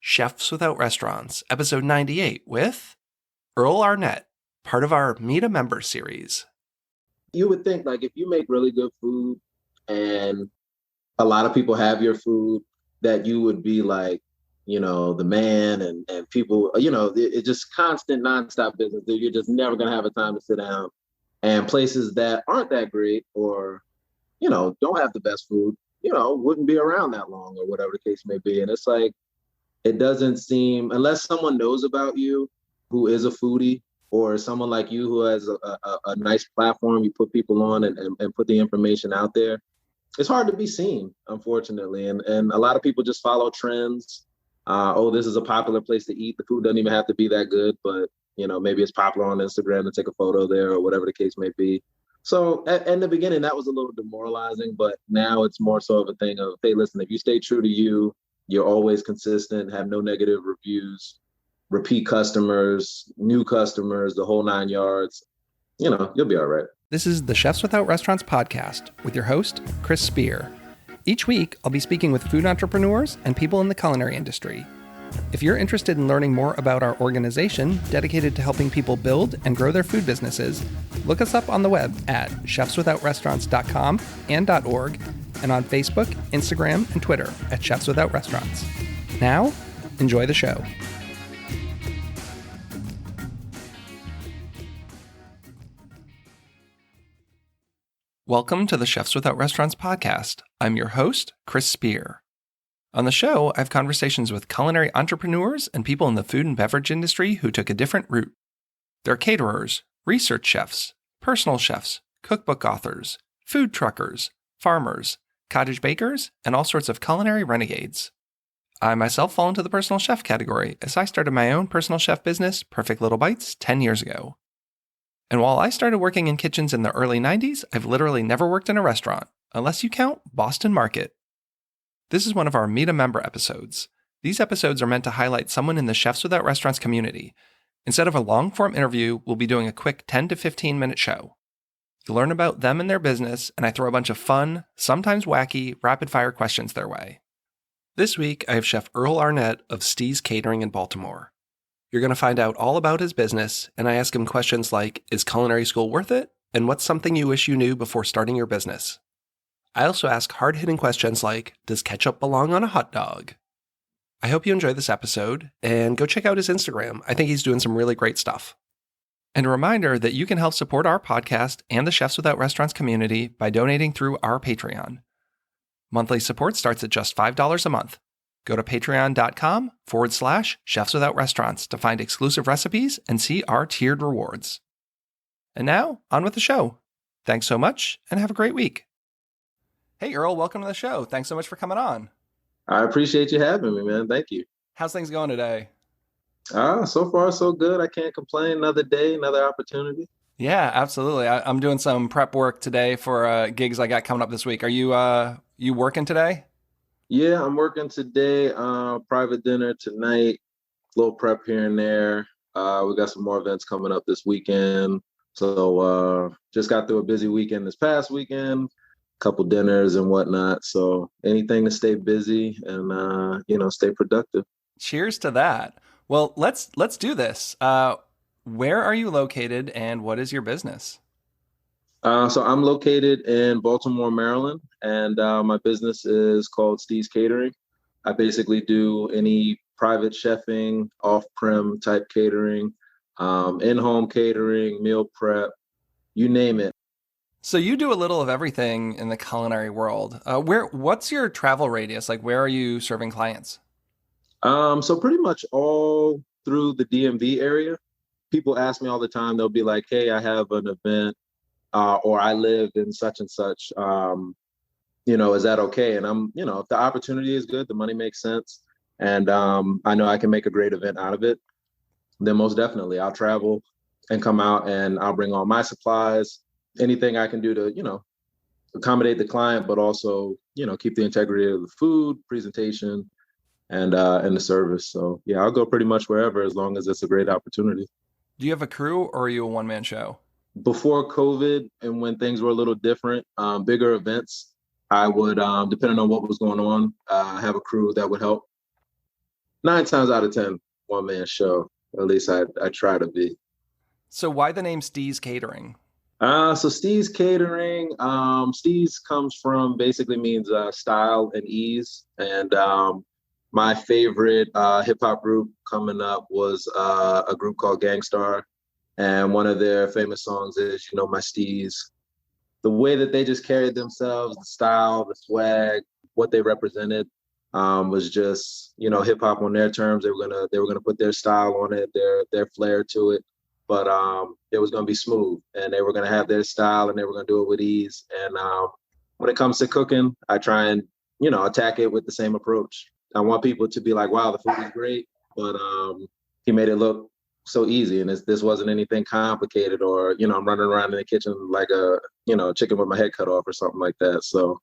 Chefs Without Restaurants, episode 98 with Earl Arnette, part of our Meet a Member series. You would think, like, if you make really good food and a lot of people have your food, that you would be like, the man and people, it's just constant, nonstop business. You're just never going to have a time to sit down. And places that aren't that great or, don't have the best food, wouldn't be around that long or whatever the case may be. And it's like, it doesn't seem, unless someone knows about you who is a foodie, or someone like you who has a nice platform, you put people on and put the information out there, it's hard to be seen, unfortunately. And a lot of people just follow trends. This is a popular place to eat. The food doesn't even have to be that good, but maybe it's popular on Instagram to take a photo there or whatever the case may be. So in the beginning, that was a little demoralizing, but now it's more so of a thing of, hey, listen, if you stay true to you, you're always consistent, have no negative reviews, repeat customers, new customers, the whole 9 yards, you'll be all right. This is the Chefs Without Restaurants podcast with your host, Chris Spear. Each week, I'll be speaking with food entrepreneurs and people in the culinary industry. If you're interested in learning more about our organization dedicated to helping people build and grow their food businesses, look us up on the web at chefswithoutrestaurants.com and .org, and on Facebook, Instagram, and Twitter at Chefs Without Restaurants. Now, enjoy the show. Welcome to the Chefs Without Restaurants podcast. I'm your host, Chris Spear. On the show, I have conversations with culinary entrepreneurs and people in the food and beverage industry who took a different route. They're caterers, research chefs, personal chefs, cookbook authors, food truckers, farmers, cottage bakers, and all sorts of culinary renegades. I myself fall into the personal chef category as I started my own personal chef business, Perfect Little Bites, 10 years ago. And while I started working in kitchens in the early 90s, I've literally never worked in a restaurant, unless you count Boston Market. This is one of our Meet a Member episodes. These episodes are meant to highlight someone in the Chefs Without Restaurants community. Instead of a long-form interview, we'll be doing a quick 10 to 15-minute show. You'll learn about them and their business, and I throw a bunch of fun, sometimes wacky, rapid-fire questions their way. This week, I have Chef Earl Arnette of Steez Catering in Baltimore. You're going to find out all about his business, and I ask him questions like, is culinary school worth it? And what's something you wish you knew before starting your business? I also ask hard-hitting questions like, does ketchup belong on a hot dog? I hope you enjoy this episode, and go check out his Instagram. I think he's doing some really great stuff. And a reminder that you can help support our podcast and the Chefs Without Restaurants community by donating through our Patreon. Monthly support starts at just $5 a month. Go to patreon.com/Chefs Without Restaurants to find exclusive recipes and see our tiered rewards. And now, on with the show. Thanks so much, and have a great week. Hey, Earl, welcome to the show. Thanks so much for coming on. I appreciate you having me, man. Thank you. How's things going today? So far, so good. I can't complain. Another day, another opportunity. Yeah, absolutely. I'm doing some prep work today for gigs I got coming up this week. Are you working today? Yeah, I'm working today. Private dinner tonight. Little prep here and there. We got some more events coming up this weekend. So just got through a busy weekend this past weekend. Couple dinners and whatnot. So anything to stay busy and stay productive. Cheers to that. Well, let's do this. Where are you located and what is your business? So I'm located in Baltimore, Maryland, and my business is called Steez Catering. I basically do any private chefing, off-prem type catering, in-home catering, meal prep, you name it. So you do a little of everything in the culinary world. What's your travel radius? Like, where are you serving clients? So pretty much all through the DMV area. People ask me all the time. They'll be like, "Hey, I have an event, or I live in such and such. Is that okay?" And I'm, if the opportunity is good, the money makes sense, and I know I can make a great event out of it, then most definitely I'll travel and come out, and I'll bring all my supplies. Anything I can do to, accommodate the client, but also, keep the integrity of the food, presentation, and the service. So yeah, I'll go pretty much wherever as long as it's a great opportunity. Do you have a crew or are you a one-man show? Before COVID and when things were a little different, bigger events, I would, depending on what was going on, have a crew that would help. Nine times out of 10, one man show. At least I try to be. So why the name Steez Catering? So Steez Catering, Steez comes from basically means style and ease. And my favorite hip hop group coming up was a group called Gangstar. And one of their famous songs is, My Steez. The way that they just carried themselves, the style, the swag, what they represented, was just hip hop on their terms. They were gonna put their style on it, their flair to it, but it was gonna be smooth, and they were gonna have their style, and they were gonna do it with ease. And when it comes to cooking, I try and attack it with the same approach. I want people to be like, "Wow, the food is great," but he made it look so easy, and this wasn't anything complicated, or I'm running around in the kitchen like a chicken with my head cut off or something like that. So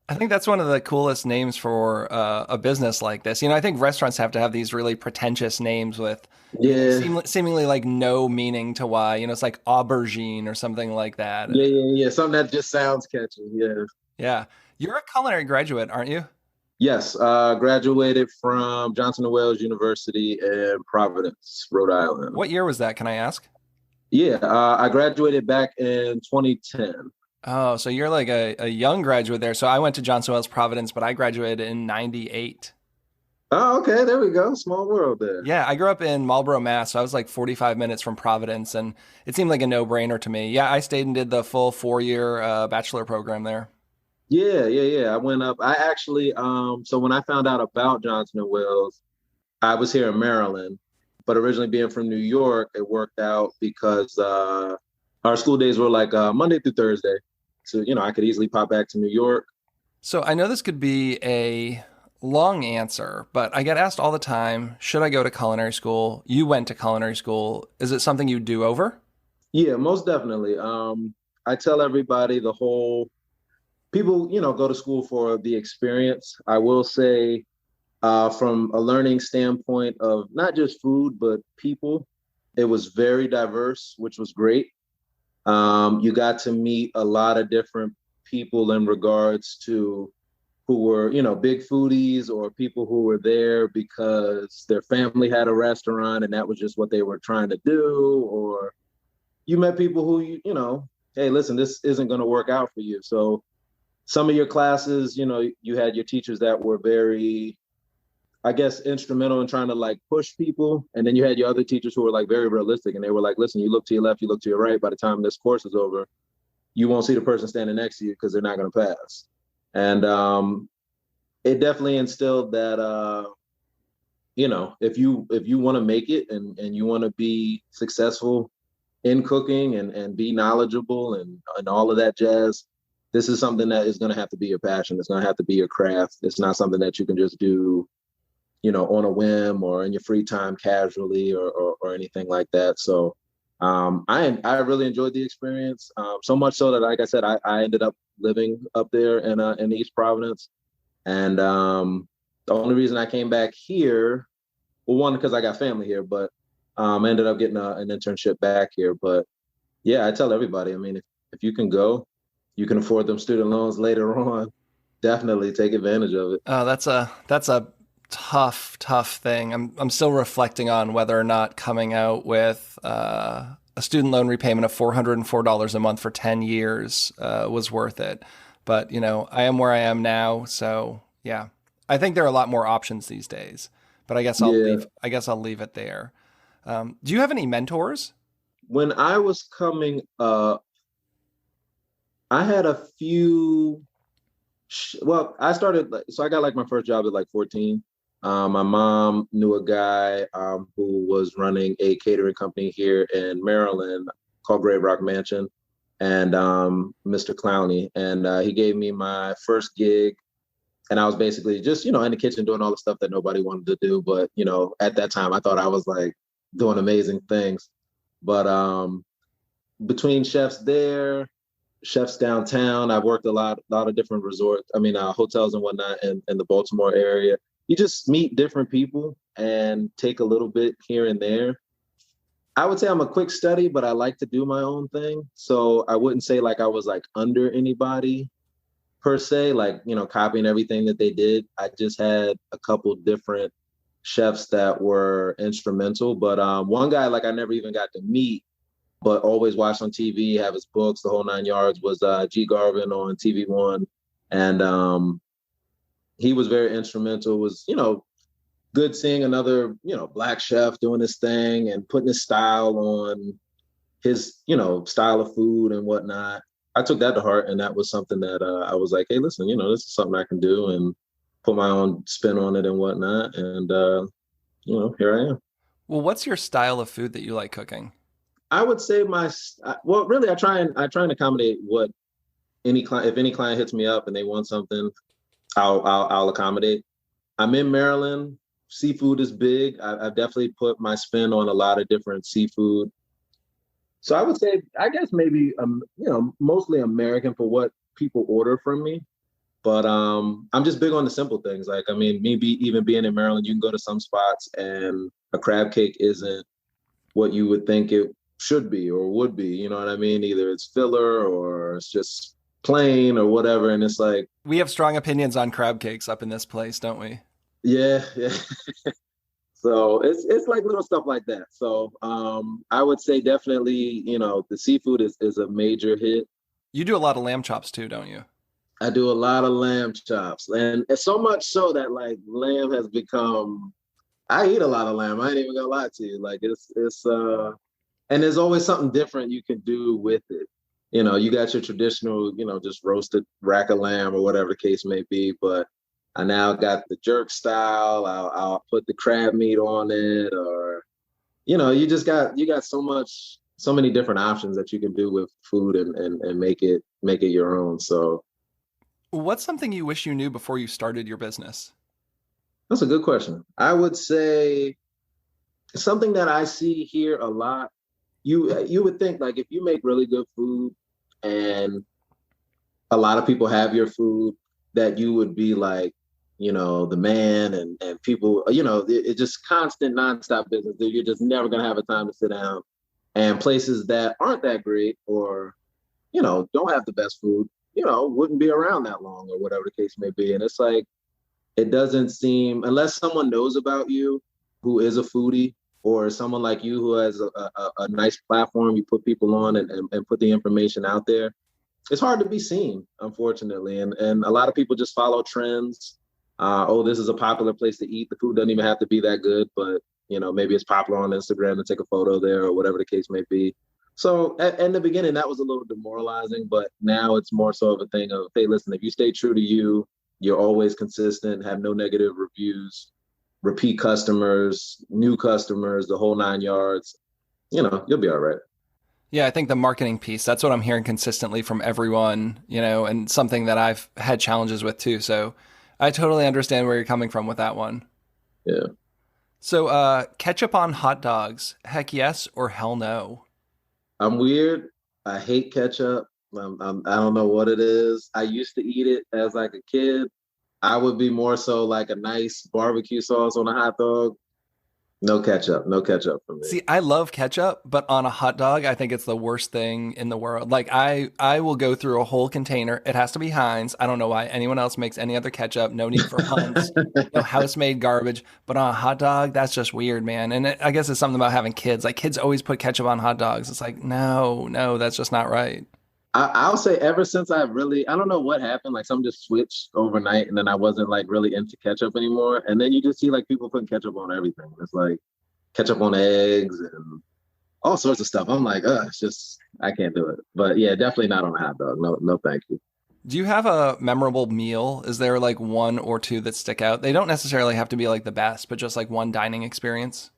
I think that's one of the coolest names for a business like this. I think restaurants have to have these really pretentious names with, yeah, seemingly like no meaning to why. It's like aubergine or something like that. yeah, something that just sounds catchy. Yeah. Yeah. You're a culinary graduate, aren't you? Yes, graduated from Johnson& Wales University in Providence, Rhode Island. What year was that? Can I ask? Yeah, I graduated back in 2010. Oh, so you're like a young graduate there. So I went to Johnson Wales Providence, but I graduated in 98. Oh, okay, there we go. Small world there. Yeah, I grew up in Marlboro, Mass. So I was like 45 minutes from Providence, and it seemed like a no-brainer to me. Yeah, I stayed and did the full 4-year bachelor program there. Yeah. I went up. I actually, so when I found out about Johnson& Wales, I was here in Maryland, but originally being from New York, it worked out because our school days were like Monday through Thursday. So, I could easily pop back to New York. So I know this could be a long answer, but I get asked all the time, should I go to culinary school? You went to culinary school. Is it something you do over? Yeah, most definitely. I tell everybody people, go to school for the experience. I will say, from a learning standpoint of not just food, but people, it was very diverse, which was great. You got to meet a lot of different people in regards to who were, big foodies, or people who were there because their family had a restaurant and that was just what they were trying to do. Or you met people who, hey, listen, this isn't going to work out for you. So some of your classes, you had your teachers that were very, I guess, instrumental in trying to like push people. And then you had your other teachers who were like very realistic, and they were like, listen, you look to your left, you look to your right. By the time this course is over, you won't see the person standing next to you because they're not going to pass. And it definitely instilled that, if you want to make it, and you want to be successful in cooking, and be knowledgeable, and all of that jazz, this is something that is going to have to be your passion. It's going to have to be your craft. It's not something that you can just do, on a whim or in your free time casually, or anything like that. So I really enjoyed the experience, so much so that, like I said, I ended up living up there in East Providence. And the only reason I came back here, well, one, because I got family here, but I ended up getting an internship back here. But yeah, I tell everybody, I mean, if you can go, you can afford them student loans later on, definitely take advantage of it. Oh, that's a tough thing. I'm still reflecting on whether or not coming out with a student loan repayment of $404 a month for 10 years was worth it. But I am where I am now, so yeah, I think there are a lot more options these days. But I guess I'll Yeah. leave. I guess I'll leave it there. Do you have any mentors? When I was coming up, I had a few. Well, I started, so I got like my first job at like 14. My mom knew a guy who was running a catering company here in Maryland called Great Rock Mansion, and Mr. Clowney. And he gave me my first gig. And I was basically just, in the kitchen doing all the stuff that nobody wanted to do. But, at that time, I thought I was like doing amazing things. But between chefs there, chefs downtown, I've worked a lot of different hotels and whatnot in the Baltimore area. You just meet different people and take a little bit here and there. I would say I'm a quick study, but I like to do my own thing. So I wouldn't say like I was like under anybody per se, like, copying everything that they did. I just had a couple different chefs that were instrumental. But one guy like I never even got to meet, but always watched on TV, have his books, the whole nine yards, was G. Garvin on TV1. And he was very instrumental. It was, good seeing another, Black chef doing his thing and putting his style on his, style of food and whatnot. I took that to heart, and that was something that I was like, hey, listen, this is something I can do and put my own spin on it and whatnot. And, here I am. Well, what's your style of food that you like cooking? I would say well, really, I try and accommodate what any client, if any client hits me up and they want something, I'll accommodate. I'm in Maryland. Seafood is big. I've definitely put my spin on a lot of different seafood. So I would say, I guess maybe, mostly American for what people order from me. But I'm just big on the simple things. Like, I mean, even being in Maryland, you can go to some spots and a crab cake isn't what you would think it should be or would be. You know what I mean? Either it's filler or it's just plain or whatever. And it's like, We have strong opinions on crab cakes up in this place, don't we? yeah, yeah. So it's like little stuff like that. So I would say definitely, the seafood is a major hit. You do a lot of lamb chops too, don't you? I do a lot of lamb chops, and it's so much so that like lamb has become. I eat a lot of lamb. I ain't even gonna lie to you. Like and there's always something different you can do with it. You got your traditional, just roasted rack of lamb or whatever the case may be, but I now got the jerk style. I'll put the crab meat on it, or you got so many different options that you can do with food and make it your own. So What's something you wish you knew before you started your business? that's a good question. I would say something that I see here a lot. You would think like if you make really good food and a lot of people have your food, that you would be like, the man and people, it's just constant nonstop business. You're just never gonna have a time to sit down. And places that aren't that great or, don't have the best food, wouldn't be around that long or whatever the case may be. And it's like, it doesn't seem, unless someone knows about you who is a foodie, or someone like you who has a nice platform, you put people on and put the information out there, it's hard to be seen, unfortunately. And a lot of people just follow trends. This is a popular place to eat. The food doesn't even have to be that good, but maybe it's popular on Instagram to take a photo there or whatever the case may be. So in the beginning, that was a little demoralizing, but now it's more so of a thing of, hey, listen, if you stay true to you, you're always consistent, have no negative reviews, repeat customers, new customers, the whole nine yards, you'll be all right. Yeah, I think the marketing piece, that's what I'm hearing consistently from everyone, and something that I've had challenges with too. So I totally understand where you're coming from with that one. Yeah. So ketchup on hot dogs, heck yes or hell no? I'm weird. I hate ketchup. I don't know what it is. I used to eat it as like a kid. I would be more so like a nice barbecue sauce on a hot dog. No ketchup. No ketchup for me. See, I love ketchup, but on a hot dog, I think it's the worst thing in the world. Like I will go through a whole container. It has to be Heinz. I don't know why anyone else makes any other ketchup. No need for Hunt's, house-made garbage. But on a hot dog, that's just weird, man. And I guess it's something about having kids. Like kids always put ketchup on hot dogs. It's like, no, that's just not right. I'll say ever since I don't know what happened, like something just switched overnight and then I wasn't like really into ketchup anymore. And then you just see like people putting ketchup on everything. It's like ketchup on eggs and all sorts of stuff. I'm like, it's just, I can't do it. But yeah, definitely not on a hot dog. No, no, thank you. Do you have a memorable meal? Is there like one or two that stick out? They don't necessarily have to be like the best, but just like one dining experience.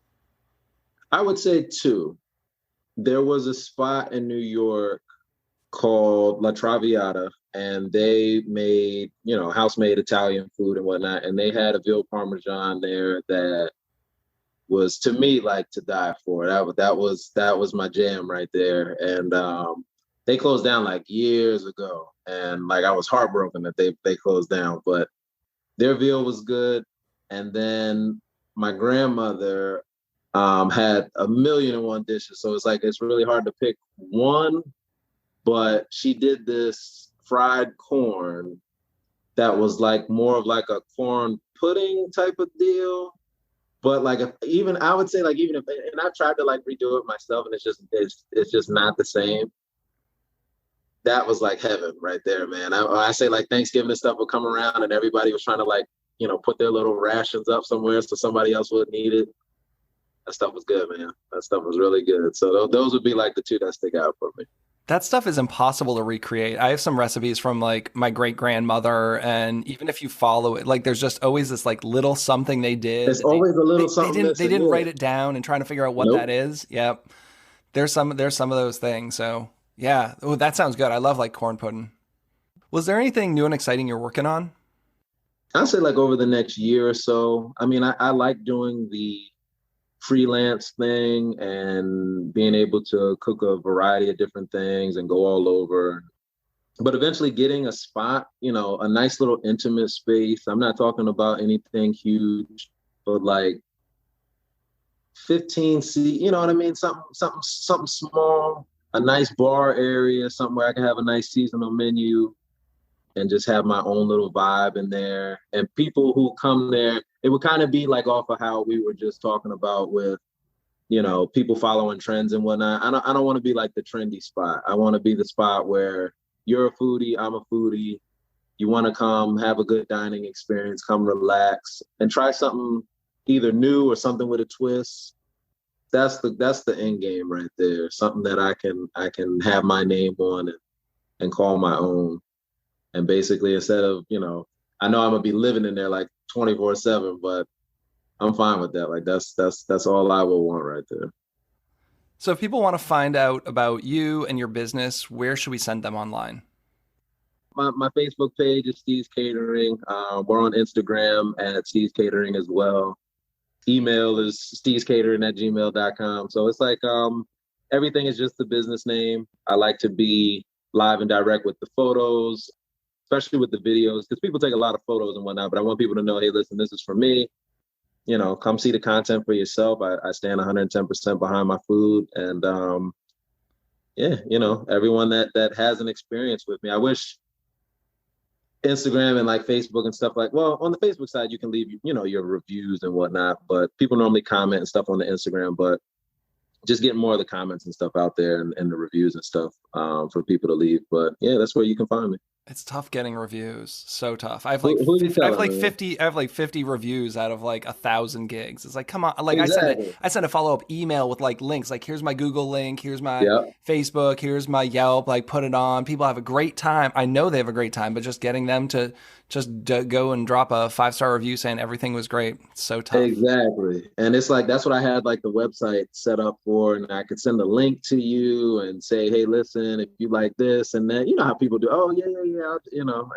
I would say two. There was a spot in New York called La Traviata, and they made, house-made Italian food and whatnot. And they had a veal parmesan there that was, to me, like to die for. That was my jam right there. And they closed down like years ago, and like I was heartbroken that they closed down. But their veal was good. And then my grandmother had a million and one dishes, so it's really hard to pick one. But she did this fried corn that was like more of like a corn pudding type of deal, But like, even I would say like, even if, and I've tried to like redo it myself, and it's just not the same. That was like heaven right there, man. I say like Thanksgiving and stuff would come around, and everybody was trying to like, put their little rations up somewhere so somebody else would need it. That stuff was good, man. That stuff was really good. So those would be like the two that stick out for me. That stuff is impossible to recreate. I have some recipes from like my great grandmother, and even if you follow it, like there's just always this like little something they did. There's always a little something. They didn't write it down and trying to figure out what that is. Yep. There's some of those things. So yeah. Oh, that sounds good. I love like corn pudding. Was there anything new and exciting you're working on? I'd say like over the next year or so. I mean, I like doing the freelance thing and being able to cook a variety of different things and go all over. But eventually getting a spot, a nice little intimate space. I'm not talking about anything huge, but like 15 seat, you know what I mean? Something small, a nice bar area, something where I can have a nice seasonal menu and just have my own little vibe in there. And people who come there, it would kind of be like off of how we were just talking about with, people following trends and whatnot. I don't want to be like the trendy spot. I want to be the spot where you're a foodie, I'm a foodie. You want to come have a good dining experience, come relax and try something either new or something with a twist. That's the end game right there. Something that I can have my name on and call my own. And basically, instead of, I know I'm gonna be living in there like 24/7, but I'm fine with that. Like that's all I will want right there. So if people want to find out about you and your business, where should we send them online? My Facebook page is Steez Catering. We're on Instagram at Steez Catering as well. Email is steezcatering@gmail.com. So it's like everything is just the business name. I like to be live and direct with the photos, especially with the videos, because people take a lot of photos and whatnot, but I want people to know, hey, listen, this is for me. Come see the content for yourself. I stand 110% behind my food. And everyone that has an experience with me. I wish Instagram and like Facebook and stuff on the Facebook side, you can leave, your reviews and whatnot, but people normally comment and stuff on the Instagram, but just getting more of the comments and stuff out there and the reviews and stuff for people to leave. But yeah, that's where you can find me. It's tough getting reviews. So tough. I have like 50 reviews out of like 1,000 gigs. It's like, come on. Like exactly. I sent a follow-up email with like links, like here's my Google link, here's my Facebook, here's my Yelp, like put it on. People have a great time. I know they have a great time, but just getting them to just go and drop a 5-star review saying everything was great. It's so tough. Exactly. And it's like, that's what I had like the website set up for. And I could send a link to you and say, hey, listen, if you like this and then, how people do, oh yeah,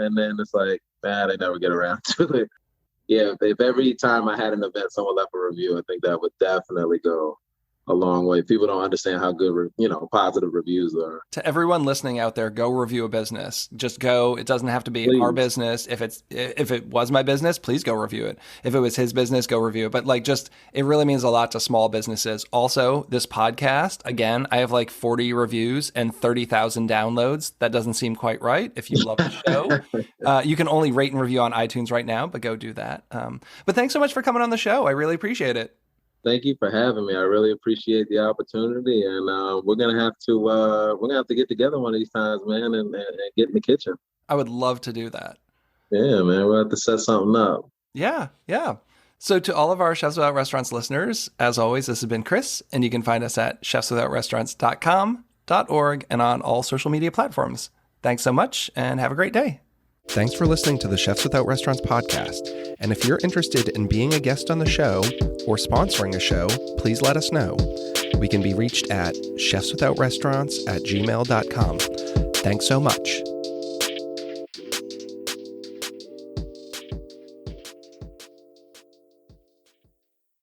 and then it's like, they never get around to it. Yeah. If every time I had an event, someone left a review, I think that would definitely go a long way. People don't understand how good, positive reviews are. To everyone listening out there, go review a business. Just go. It doesn't have to be our business. If it was my business, please go review it. If it was his business, go review it. But like, it really means a lot to small businesses. Also, this podcast, again, I have like 40 reviews and 30,000 downloads. That doesn't seem quite right. If you love the show, you can only rate and review on iTunes right now, but go do that. But thanks so much for coming on the show. I really appreciate it. Thank you for having me. I really appreciate the opportunity, and we're gonna have to get together one of these times, man, and get in the kitchen. I would love to do that. Yeah, man, we'll have to set something up. Yeah. So to all of our Chefs Without Restaurants listeners, as always, this has been Chris, and you can find us at chefswithoutrestaurants.com.org and on all social media platforms. Thanks so much, and have a great day. Thanks for listening to the Chefs Without Restaurants podcast. And if you're interested in being a guest on the show or sponsoring a show, please let us know. We can be reached at chefswithoutrestaurants@gmail.com. Thanks so much.